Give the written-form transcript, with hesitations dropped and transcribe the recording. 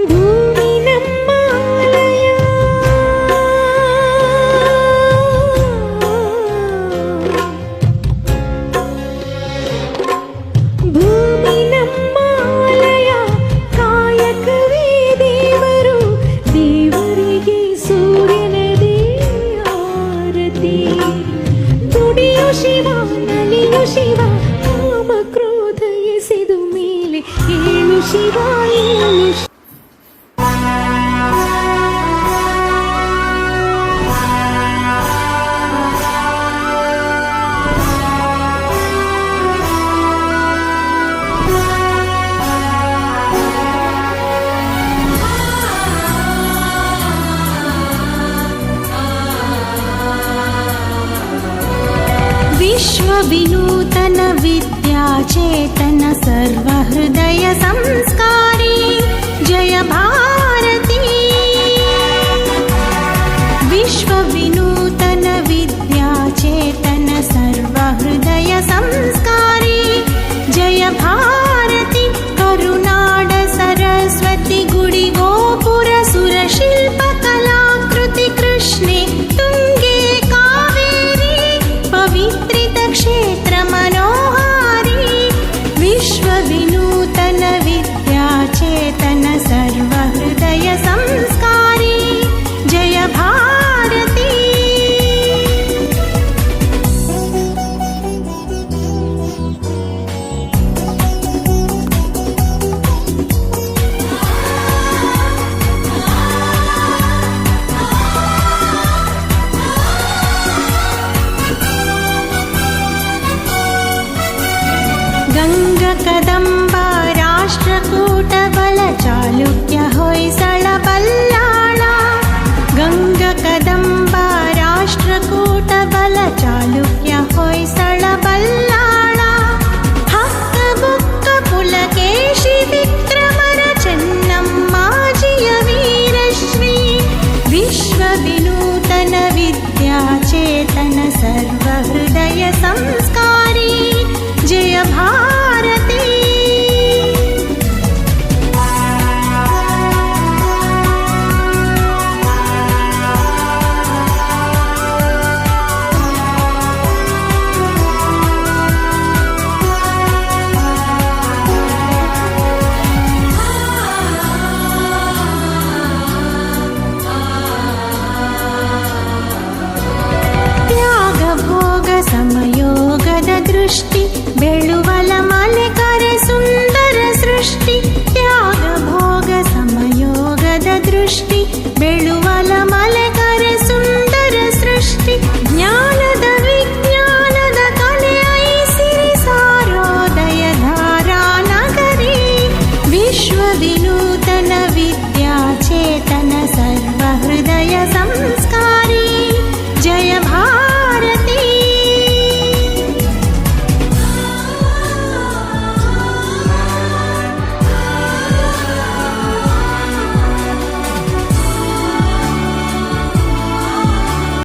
ಭೂಮಿ ನಮ್ಮ ಆಲಯ, ಭೂಮಿ ನಮ್ಮ ಆಲಯ, ಕಾಯಕವೇ ದೇವರು, ದೇವರಿಗೆ ಸೂರ್ಯನದೇ ಆರತಿ. ದುಡಿಯು ಶಿವ ನಲಿಯು ಶಿವ, ಕಾಮ ಕ್ರೋಧ ಎಸೆದು ಮೇಲೆ ಏಳು ಶಿವ ಏಳು ಶಿವ. विश्वविनूतन विद्याचेतन सर्वहृदय संस्कारी जय भारती. विश्वविनूतन विद्याचेतन सर्वहृदय संस्कारी जय भारती. करुनाड सरस्वती गुडी गोपुर सुरशिल्प कलाकृति कृष्णे तुंगे कावेरी पवित्रित क्षेत्र मनोहारी. विश्वविनूतन विद्याचेतन सर्वहृदय संस्कारी जय भारती. गंगा कदंबा राष्ट्रकूट बल चालुक्य होय्सळ बल्लाळ. गंगा कदंबा राष्ट्रकूट बल चालुक्य होय्सळ बल्लाळ. हक्क बुक्क पुलकेशि विक्रमर ಚೆನ್ನಮ್ಮಾಜಿಯ ವೀರಶ್ರೀ. विश्वविनूतन विद्याचेतन सर्वहृदय संस्कारी जय भारती. त्याग भोग समयोगद दृष्टि बेळु